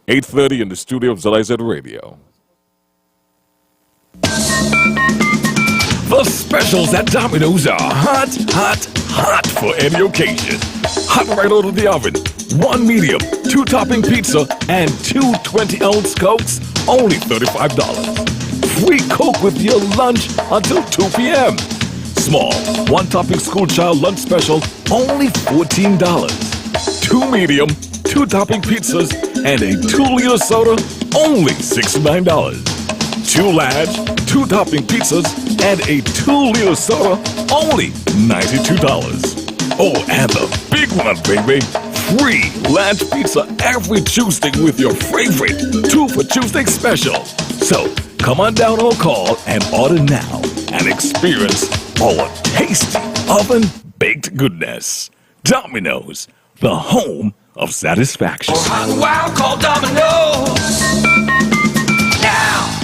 8:30 in the studio of ZIZ Radio. The specials at Domino's are hot, hot, hot for any occasion. Hot right out of the oven. One medium, two topping pizza, and two 20-ounce Cokes, only $35. Free Coke with your lunch until 2 p.m. Small, one topping school child lunch special, only $14. Two medium, two topping pizzas, and a 2-liter soda, only $69. Two large, two topping pizzas, and a 2-liter soda, only $92. Oh, and the big one, baby. Free large pizza every Tuesday with your favorite 2 for Tuesday special. So, come on down or call and order now and experience our tasty oven-baked goodness. Domino's, the home of satisfaction. For hot and wild, call Domino's now.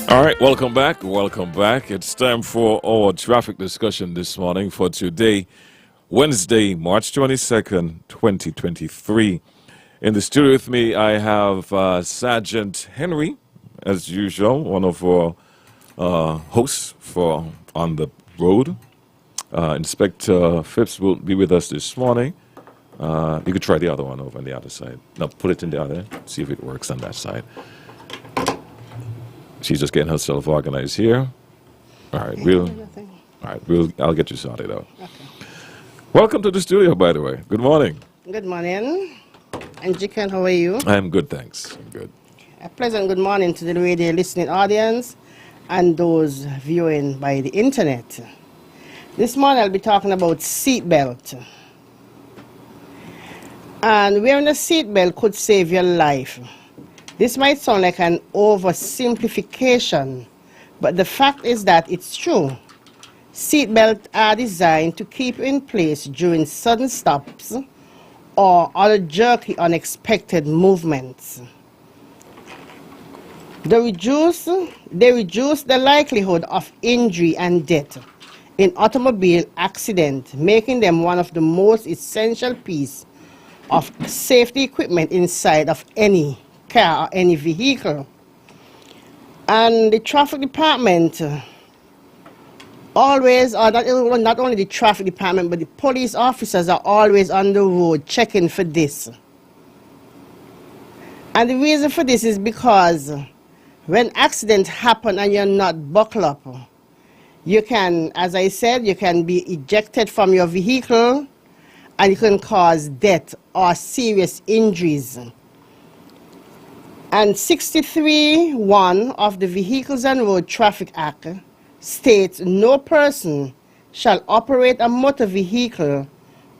All right, welcome back. Welcome back. It's time for our traffic discussion this morning for today, Wednesday, March 22nd, 2023. In the studio with me, I have Sergeant Henry, as usual, one of our hosts for On the Road. Inspector Phipps will be with us this morning. You could try the other one over on the other side. Now put it in the other, see if it works on that side. She's just getting herself organized here. All right, I'll get you sorted out. Okay. Welcome to the studio, by the way. Good morning. Good morning. And Jikan, how are you? I'm good, thanks. I'm good. A pleasant good morning to the radio listening audience and those viewing by the internet. This morning I'll be talking about seatbelt. And wearing a seatbelt could save your life. This might sound like an oversimplification, but the fact is that it's true. Seatbelts are designed to keep you in place during sudden stops or other jerky, unexpected movements. They reduce the likelihood of injury and death in automobile accident, making them one of the most essential pieces of safety equipment inside of any car or any vehicle. And the traffic department always, or not only the traffic department, but the police officers are always on the road checking for this. And the reason for this is because when accidents happen and you're not buckled up, you can, as I said, you can be ejected from your vehicle and you can cause death or serious injuries. And 63(1) of the Vehicles and Road Traffic Act states no person shall operate a motor vehicle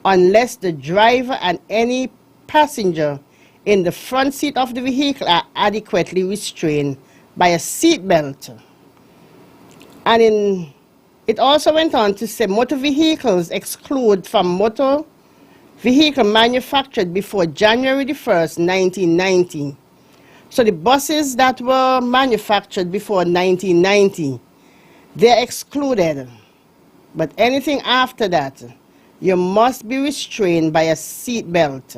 unless the driver and any passenger in the front seat of the vehicle are adequately restrained by a seat belt. And it also went on to say motor vehicles exclude from motor vehicle manufactured before January the 1st, 1990. So the buses that were manufactured before 1990, they're excluded. But anything after that, you must be restrained by a seat belt.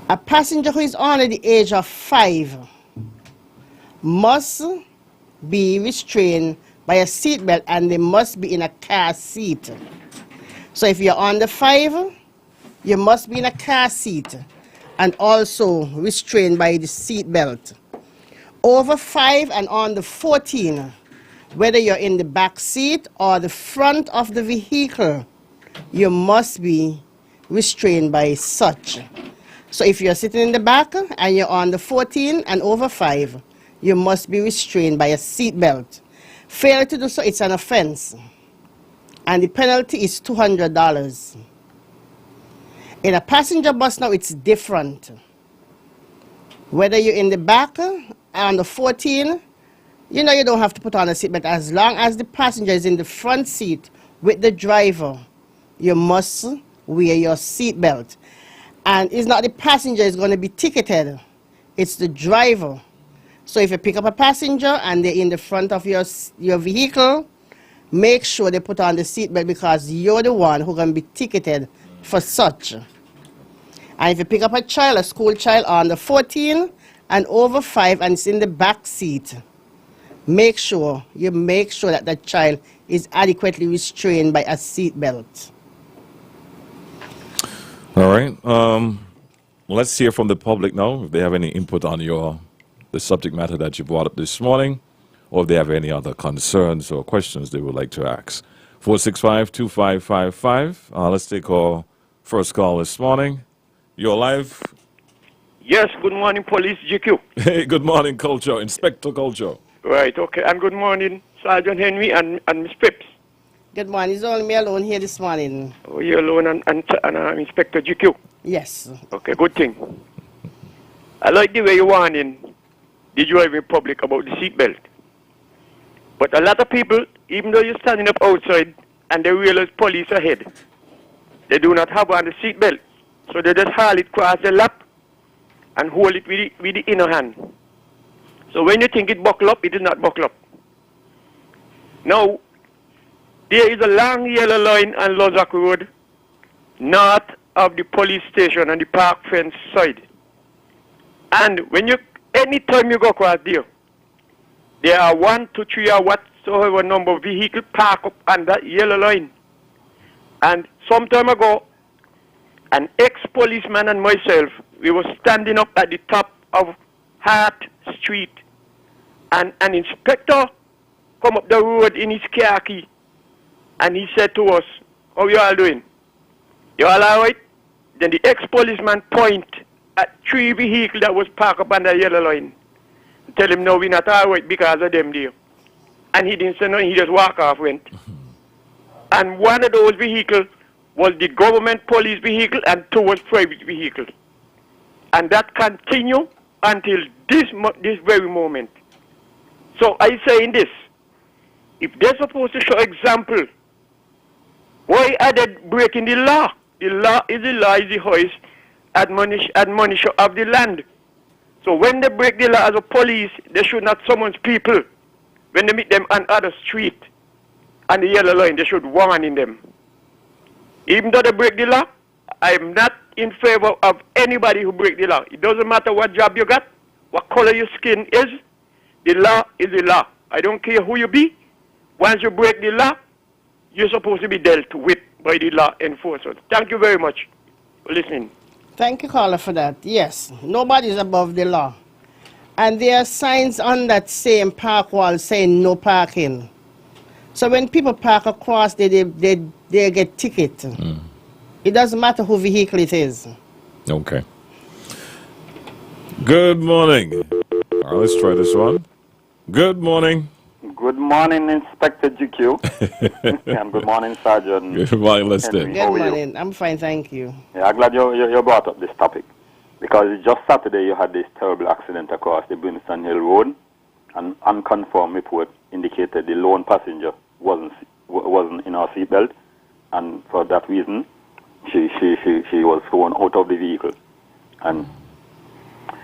A passenger who is under the age of 5 must be restrained by a seat belt, and they must be in a car seat. So if you're under 5, you must be in a car seat and also restrained by the seat belt. Over 5 and under 14, whether you're in the back seat or the front of the vehicle, you must be restrained by such. So if you're sitting in the back and you're on the 14 and over 5, you must be restrained by a seat belt. Failure to do so, it's an offense. And the penalty is $200. In a passenger bus now, it's different. Whether you're in the back on the 14, you don't have to put on a seatbelt. As long as the passenger is in the front seat with the driver, you must wear your seatbelt. And it's not the passenger is going to be ticketed. It's the driver So if you pick up a passenger and they're in the front of your vehicle, make sure they put on the seatbelt because you're the one who's going to be ticketed for such. And if you pick up a child, a school child under 14 and over 5 and it's in the back seat, make sure that the child is adequately restrained by a seatbelt. All right. Let's hear from the public now if they have any input on the subject matter that you brought up this morning, or if they have any other concerns or questions they would like to ask. 465-2555. Let's take our first call this morning. You're live. Yes, good morning, Police GQ. Hey, good morning, Culture. Inspector Culture. Right, okay. And good morning, Sergeant Henry and Miss Phipps. Good morning. It's only me alone here this morning. Oh, you're alone and Inspector GQ. Yes. Okay, good thing. I like the way you're warning the driving public about the seatbelt. But a lot of people, even though you're standing up outside and they realize police ahead, they do not have on the seatbelt. So they just haul it across the lap and hold it with the inner hand. So when you think it buckle up, it is not buckle up. Now, there is a long yellow line on Lozak Road, north of the police station on the park fence side. And anytime you go across there are 1 to 3 or whatsoever number of vehicles parked up on that yellow line. And some time ago, an ex-policeman and myself, we were standing up at the top of Hart Street, and an inspector come up the road in his car key, and he said to us, "How you all doing? You all right?" Then the ex-policeman point at 3 vehicles that was parked up on the yellow line. Tell him, "No, we're not all right because of them there." And he didn't say nothing, he just walk off, went. And one of those vehicles was the government police vehicle and 2 was private vehicle. And that continued until this very moment. So I say in this, if they're supposed to show example, why are they breaking the law? The law is the highest admonition of the land. So when they break the law as a police, they should not summon people. When they meet them on other street, on the yellow line, they should warn in them. Even though they break the law, I am not in favor of anybody who break the law. It doesn't matter what job you got, what color your skin is. The law is the law. I don't care who you be. Once you break the law, you're supposed to be dealt with by the law enforcers. Thank you very much for listening. Thank you, caller, for that. Yes, nobody is above the law. And there are signs on that same park wall saying no parking. So when people park across, they get ticket. It doesn't matter who vehicle it is. Okay. Good morning. All right, let's try this one. Good morning. Good morning, Inspector GQ. And good morning, Sergeant. Good morning, Lester. Good morning. I'm fine, thank you. Yeah, I'm glad you brought up this topic. Because just Saturday you had this terrible accident across the Brimstone Hill Road. An unconfirmed report indicated the lone passenger wasn't in her seatbelt. And for that reason, she was thrown out of the vehicle. And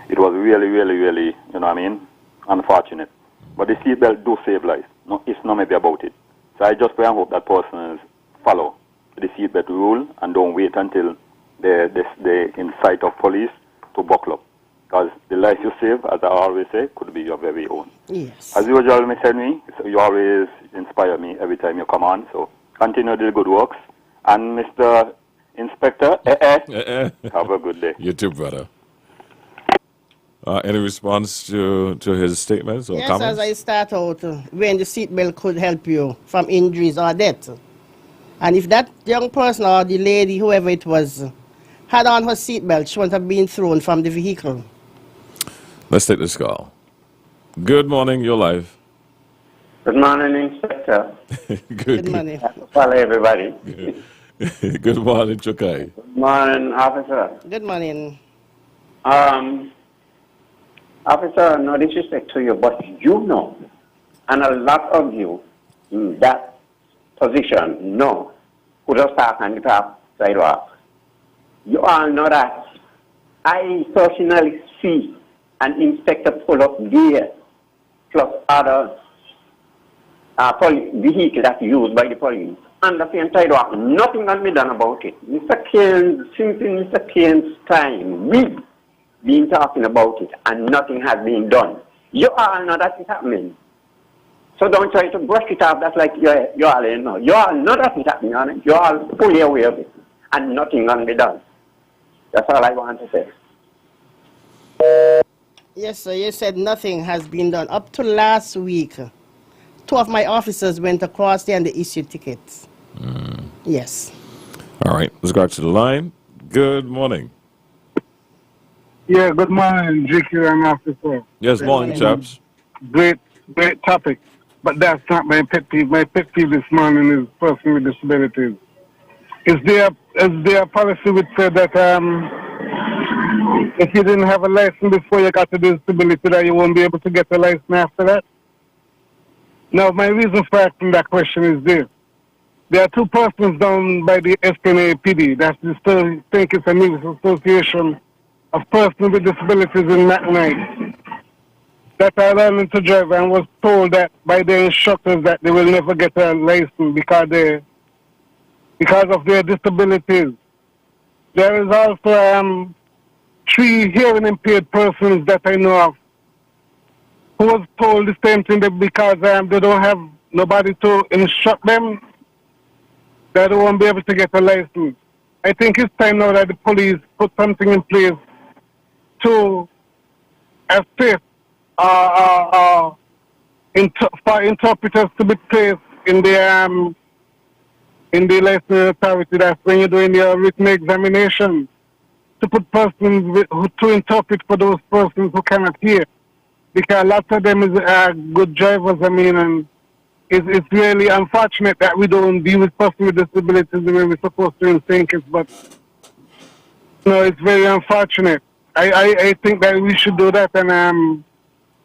it was really, really, really, you know what I mean, unfortunate. But the seatbelt do save lives. No, it's not maybe about it. So I just pray and hope that persons follow the seatbelt rule and don't wait until they're in sight of police to buckle up. Because the life you save, as I always say, could be your very own. Yes. As usual, Miss Henry, you always inspire me every time you come on. So continue the good works. And Mr. Inspector, have a good day. You too, brother. Any response to his statements or Yes, comments? as I start out, when the seatbelt could help you from injuries or death. And if that young person or the lady, whoever it was, had on her seatbelt, she wouldn't have been thrown from the vehicle. Let's take this call. Good morning, you're live. Good morning, Inspector. Good morning. Hello, everybody. Good morning, Chukai. Good morning, Officer. Good morning. Officer, no disrespect to you, but you know, and a lot of you in that position know who does park on the park sidewalk. You all know that. I personally see an inspector pull up there plus other vehicles that's used by the police on the same sidewalk. Nothing can be done about it. Mr. Keynes, since in Mr. Keynes' time, we've been talking about it and nothing has been done. You all know that it's happening. So don't try to brush it off. That's like you all know. You all know that it's happening, honey. You all fully aware of it. And nothing can be done. That's all I want to say. Yes, sir. You said nothing has been done. Up to last week, 2 of my officers went across there and they issued tickets. Yes. All right, let's go to the line. Good morning. Yeah, good morning, GQ and officer. Yes, morning, chaps. Great topic. But that's not my pet peeve. My pet peeve this morning is person with disabilities. Is there a policy which said that if you didn't have a license before you got a disability that you won't be able to get a license after that? Now, my reason for asking that question is this. There are 2 persons down by the SNAPD. That's the think it's a news association of persons with disabilities in McKnight that are learning to drive and was told that by their instructors that they will never get a license because of their disabilities. There is also 3 hearing impaired persons that I know of who was told the same thing because they don't have nobody to instruct them, that they won't be able to get a license. I think it's time now that the police put something in place to assist for interpreters to be placed in the licensing authority. That's when you're doing your written examination, to put persons to interpret for those persons who cannot hear, because lots of them is good drivers. I mean, and it's really unfortunate that we don't deal with persons with disabilities the way we're supposed to in St. But no, it's very unfortunate. I think that we should do that, and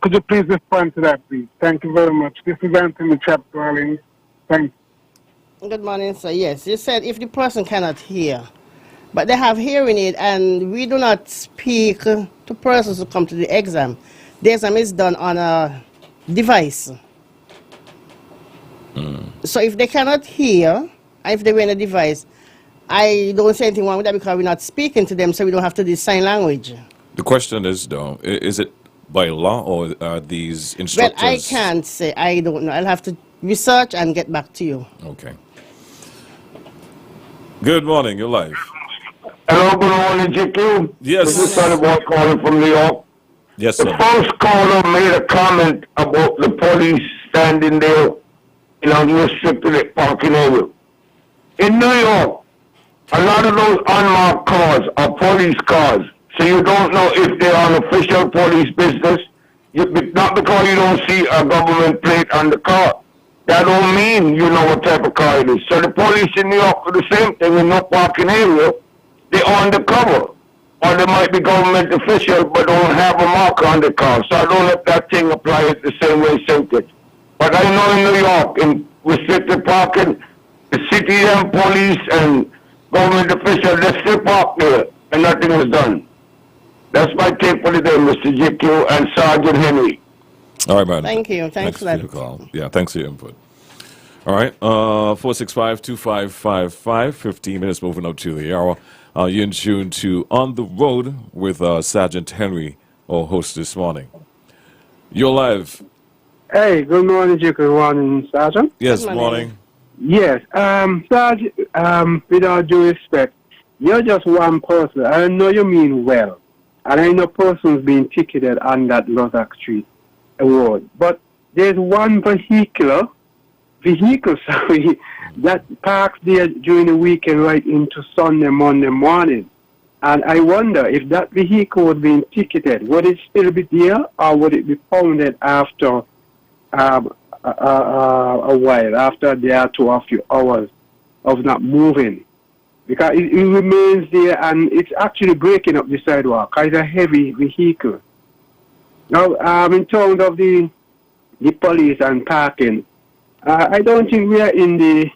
could you please respond to that, please? Thank you very much. This is Anthony Chapter. Thanks. Good morning, sir. Yes, you said if the person cannot hear, but they have hearing aid, and we do not speak to persons who come to the exam. The exam is done on a device. So if they cannot hear, and if they wear a device, I don't say anything wrong with that because we're not speaking to them, so we don't have to do sign language. The question is, though, is it by law or are these instructors? Well, I can't say. I don't know. I'll have to research and get back to you. Okay. Good morning. You're live. Hello, good morning, GQ. Yes. This is Sonny Boy calling from New York. Yes, The sir. first caller made a comment about the police standing there in unrestricted parking area. In New York, a lot of those unmarked cars are police cars, so you don't know if they're on official police business. Not because you don't see a government plate on the car. That don't mean you know what type of car it is. So the police in New York do the same thing in no parking area. They're undercover. Or they might be government official but don't have a marker on the car. So I don't let that thing apply it the same way St. Kitts. But I know in New York, in restricted parking, the city and police and government officials, they still park there and nothing was done. That's my take for the day, Mr. GQ and Sergeant Henry. All right, man. Thank you. Thanks for for that. your call. Yeah, thanks for your input. All right, 465-2555, 15 minutes moving up to the hour. You're in tune to On the Road with Sergeant Henry, our host this morning. You're live. Hey, good morning, GQ. Good morning, Sergeant. Yes, Good morning. Yes, Sergeant, with all due respect, you're just one person. I know you mean well, and I know persons being ticketed on that Lozak Street road. But there's one vehicle, that parks there during the weekend right into Sunday, Monday morning. And I wonder if that vehicle was being ticketed, would it still be there, or would it be pounded after a while, after there are 2 or 3 hours of not moving? Because it remains there, and it's actually breaking up the sidewalk. It's a heavy vehicle. Now, in terms of the police and parking, I don't think we are in the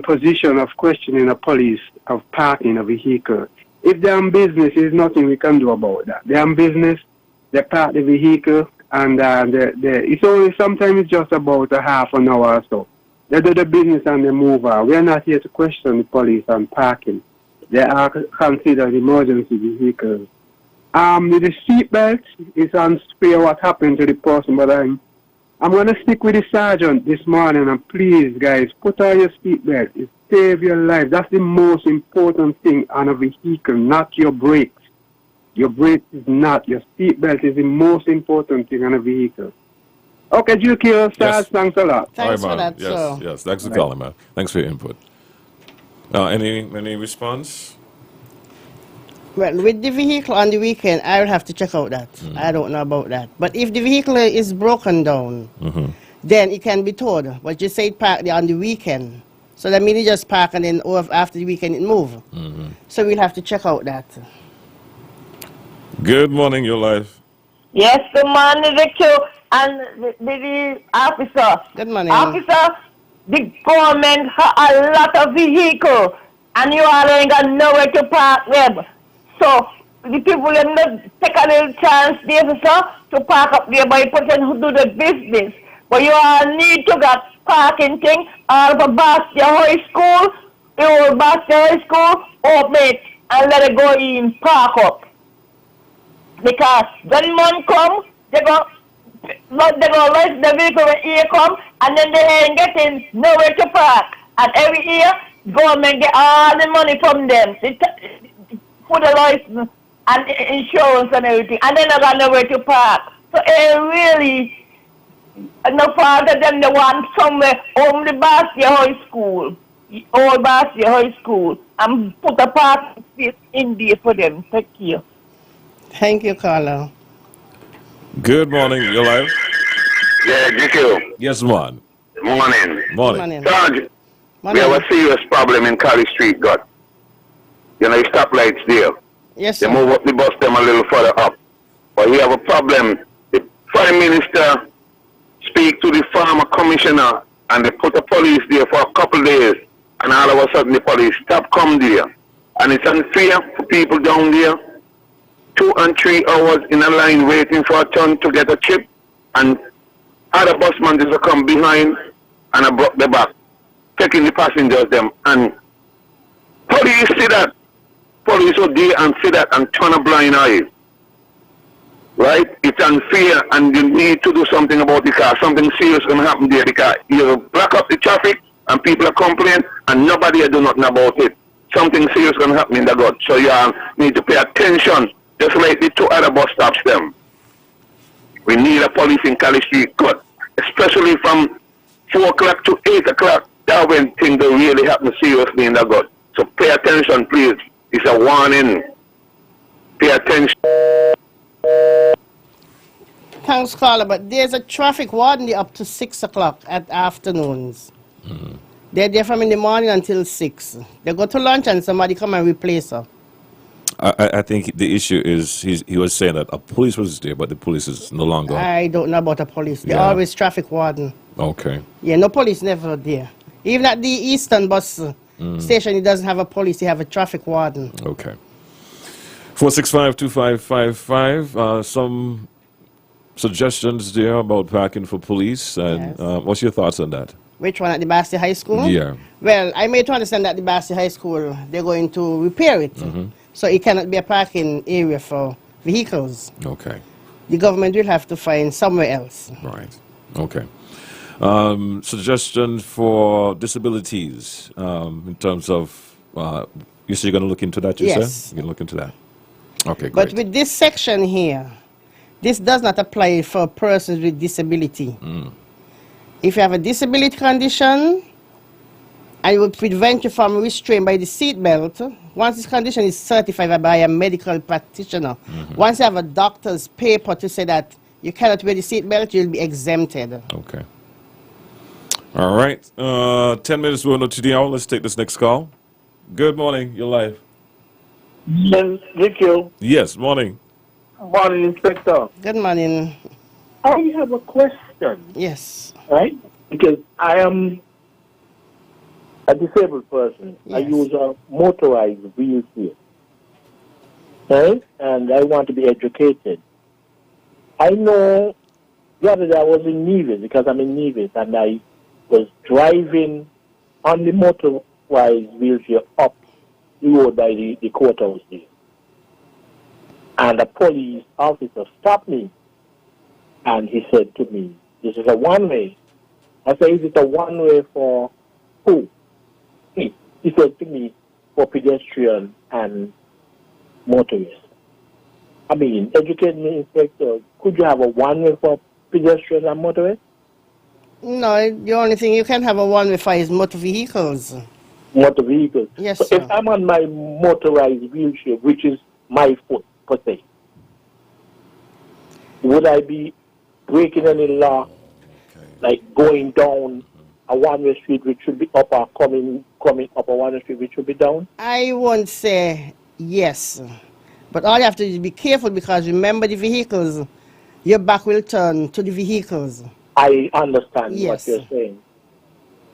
position of questioning the police of parking a vehicle. If they're on business, there's nothing we can do about that. They're on business, they park the vehicle, And it's only sometimes it's just about a half an hour or so. They do the business and they move on. We are not here to question the police on parking. They are considered emergency vehicles. With the seatbelt, it's unfair what happened to the person, but I'm going to stick with the sergeant this morning, and please, guys, put on your seatbelt. It saves your life. That's the most important thing on a vehicle, not your brakes. Your brakes is not. Your seatbelt is the most important thing on a vehicle. Okay, GQ, Yes. thanks a lot. Thanks All for right, that, man. sir. Yes. Thanks for calling, man. Thanks for your input. Any response? Well, with the vehicle on the weekend, I will have to check out that. I don't know about that. But if the vehicle is broken down, then it can be towed. But you say it parked there on the weekend. So that means it just park and then after the weekend it move. So we'll have to check out that. Good morning, your life. Yes, good morning, Victor, and the officer. Good morning. Officer, the government have a lot of vehicles, and you all ain't got nowhere to park them. So the people them not take a little chance there, sir, to park up there by person who do the business. But you all need to get parking thing out of Bastia High School, the old Bastia High School, open it and let it go in, park up. Because when month come, they go let the vehicle when year come, and then they ain't getting nowhere to park. And every year, government get all the money from them. They put the license and insurance and everything, and they not got nowhere to park. So it really, no fault of them, they want somewhere home the Bastia High School, old Bastia High School, and put a parking space in there for them. Thank you. Thank you, Carla. Good morning, your life. Yeah, GQ. Yes, man. Morning. Morning. Morning. Sarge, Morning. we have a serious problem in Cali Street, God. You know, the stoplights there. Yes, They sir. move up the bus them a little further up. But we have a problem. The Prime Minister speak to the farmer commissioner, and they put the police there for a couple of days, and all of a sudden the police stop come there. And it's unfair for people down there. 2 and 3 hours in a line waiting for a turn to get a chip, and other busman just come behind and I brought the back, taking the passengers them. And police see that, police are there and see that and turn a blind eye. Right? It's unfair, and you need to do something about it, because something serious is going to happen there, because you block up the traffic and people are complaining and nobody do nothing about it. Something serious is going to happen in the gut. So you need to pay attention. Just like the 2 other bus stops them. We need a police in Cali Street cut, especially from 4 o'clock to 8 o'clock. That's when things don't really happen seriously in the gut. So pay attention, please. It's a warning. Pay attention. Thanks, Carla. But there's a traffic warden there up to 6 o'clock at afternoons. They're there from in the morning until 6. They go to lunch and somebody come and replace her. I think the issue is he was saying that a police was there, but the police is no longer. I don't know about the police. They're Yeah. always traffic warden. Okay. Yeah, no police never there. Even at the Eastern bus station, it doesn't have a police. They have a traffic warden. Okay. 465-2555. Some suggestions there about parking for police. And Yes. what's your thoughts on that? Which one, at the Bastia High School? Yeah. Well, I made to understand that the Bastia High School, they're going to repair it. So it cannot be a parking area for vehicles. Okay. The government will have to find somewhere else. Right. Okay. Suggestion for disabilities in terms of, you say you're going to look into that, you Yes. said? You're going to look into that. Okay, great. But with this section here, this does not apply for persons with disability. If you have a disability condition and it will prevent you from restraint by the seatbelt, once this condition is certified by a medical practitioner, once you have a doctor's paper to say that you cannot wear the seatbelt, you'll be exempted. Okay. All right. 10 minutes to the hour. Let's take this next call. Good morning. You're live. Nikhil, Yes, morning. morning, Inspector. Good morning. I have a question, Yes. right? Because I am a disabled person. I Yes. use a motorized wheelchair, right? And I want to be educated. I know the other day I was in Nevis because I'm in Nevis, and I was driving on the motorized wheelchair up the road by the courthouse there. And a police officer stopped me, and he said to me, "This is a one-way." I said, "Is it a one-way for who?" He said to me, "For pedestrian and motorists." I mean, educate me, Inspector. Could you have a one-way for pedestrian and motorists? No, the only thing you can have a one-way for is motor vehicles. Motor vehicles. Yes, so sir. if I'm on my motorized wheelchair, which is my foot, per se, would I be breaking any law, like going down a one-way street which should be up, or coming up a one-way street which should be down? I won't say yes, but all you have to do is be careful, because remember the vehicles, your back will turn to the vehicles. I understand Yes. what you're saying.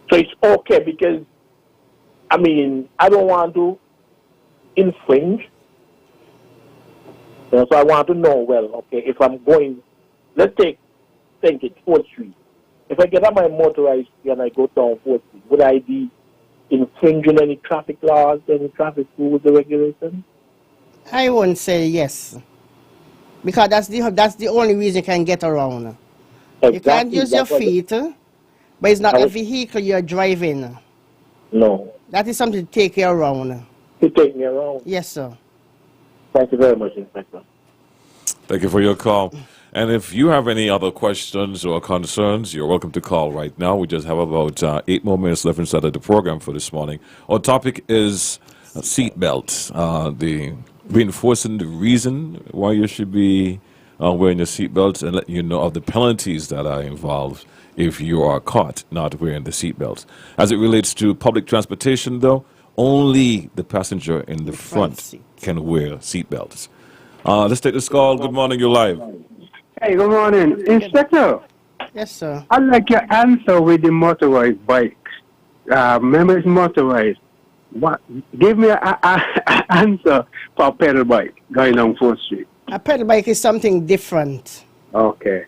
So it's okay, because, I mean, I don't want to infringe. So I want to know, well, okay, if I'm going, let's think it, 4th Street. If I get on my motorized street and I go down 4th Street, would I be infringing any traffic laws, any traffic rules or regulations? I won't say yes, because that's the only reason you can get around. You can't use your feet, but it's not a vehicle you're driving. No. That is something to take you around. To take me around? Yes, sir. Thank you very much, Inspector. Thank you for your call. And if you have any other questions or concerns, you're welcome to call right now. We just have about 8 more minutes left inside of the program for this morning. Our topic is seatbelt. The reinforcing the reason why you should be wearing your seatbelt, and letting you know of the penalties that are involved if you are caught not wearing the seatbelt. As it relates to public transportation, though, only the passenger in the front can wear seatbelts. Let's take this call. Good morning, you're live. Hey, good morning. Inspector. Yes, sir. I'd like your answer with the motorized bikes. Remember, it's motorized. What? Give me an answer for a pedal bike going down 4th Street. A pedal bike is something different. Okay.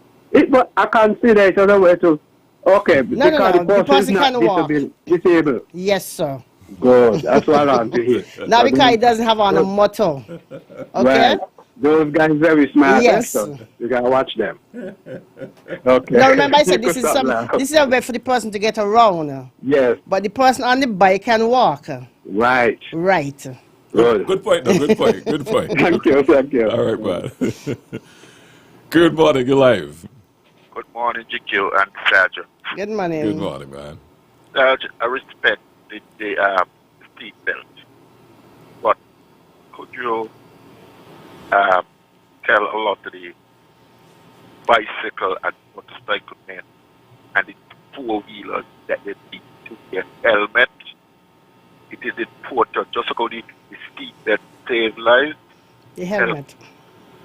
But I consider it another way to. Okay, No, because no. The the person person is can walk. not disabled. Yes, sir. Good. That's what I want to hear. Not because he doesn't have on a motor. Okay? Right. Those guys very smart. Yes. So you gotta watch them. Okay. Now remember, I said this is Stop this is a way for the person to get around. Yes. But the person on the bike can walk. Right. Right. Good point, no, good point, good point. Thank you. All right, man. Good morning, you're live. Good morning, GQ and Sergeant. Good morning. Good morning, man. Sergeant, I respect the seat belt, but could you tell a lot of the bicycle and motorcycle men and the four-wheelers that they need to wear helmet? It is important, just like the seat that save lives. The helmet.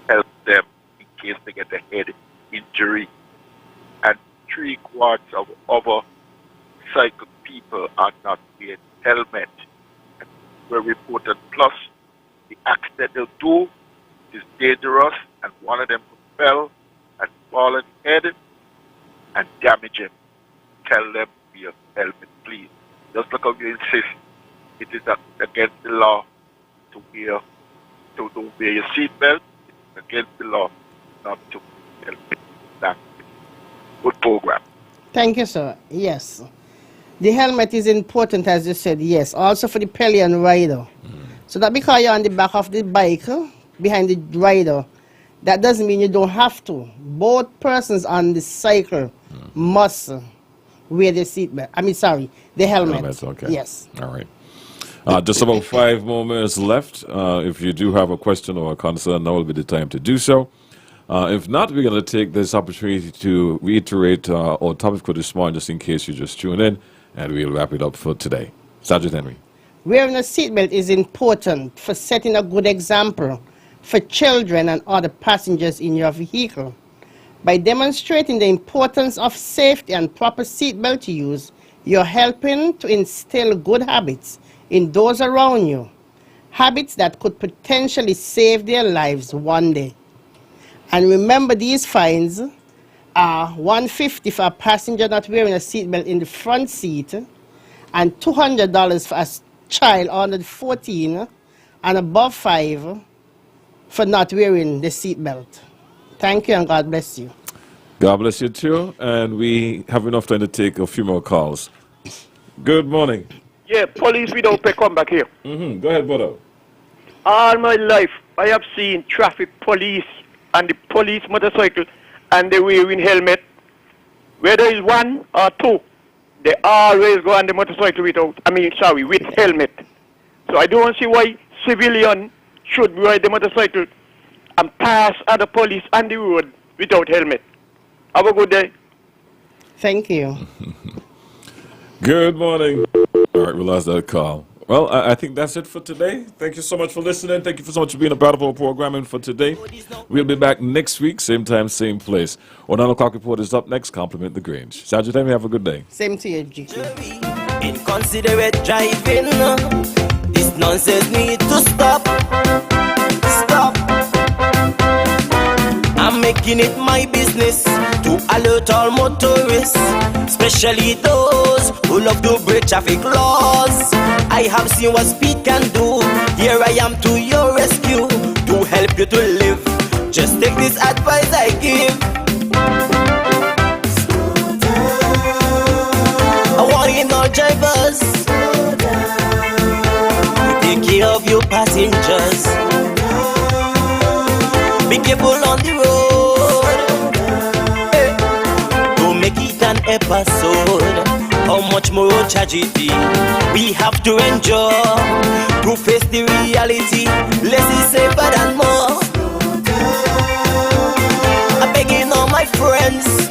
Help them in case they get a head injury. And 3/4 of other cycle people are not wearing helmet. And very important. Plus, the accident they'll do is dangerous, and one of them fell and fall on his head and damage him. Tell them to wear helmet, please. Just like how you insist, it is against the law to don't wear your seatbelt. It's against the law not to wear helmet. Thank you. Good program. Thank you, sir. Yes. The helmet is important, as you said, yes. Also for the pillion rider. So that because you're on the back of the bike, behind the rider, that doesn't mean you don't have to. Both persons on the cycle must wear the seatbelt. The helmet. Okay. Yes. All right. Just about 5 more minutes left. If you do have a question or a concern, now will be the time to do so. If not, we're going to take this opportunity to reiterate our topic for this morning, just in case you just tune in, and we'll wrap it up for today. Sergeant Henry. Wearing a seatbelt is important for setting a good example for children and other passengers in your vehicle. By demonstrating the importance of safety and proper seatbelt use, you're helping to instill good habits in those around you, habits that could potentially save their lives one day. And remember, these fines $150 for a passenger not wearing a seatbelt in the front seat, and $200 for a child under 14 and above 5 for not wearing the seatbelt. Thank you and God bless you. God bless you too. And we have enough time to take a few more calls. Good morning. Yeah, police without pay come back here. Go ahead, brother. All my life, I have seen traffic police and the police motorcycle and they wearing helmet. Whether it's one or two, they always go on the motorcycle with helmet. So I don't see why civilian should ride the motorcycle and pass other police on the road without helmet. Have a good day. Thank you. Good morning. All right, we lost that call. Well, I think that's it for today. Thank you so much for listening. Thank you so much for being a part of our programming for today. We'll be back next week, same time, same place. Our 9 o'clock report is up next. Compliment the Grange. Sergeant, have a good day. Same to you, GQ. Inconsiderate driving. This nonsense need to stop. Stop. I'm making it my business to alert all motorists, especially those who love to break traffic laws. I have seen what speed can do. Here I am to your rescue to help you to live. Just take this advice I give. I want you know drivers, take care of your passengers. Be careful on the road. Don't make it an episode. How much more tragedy we have to endure to face the reality. Less is safer than more. I'm begging all my friends,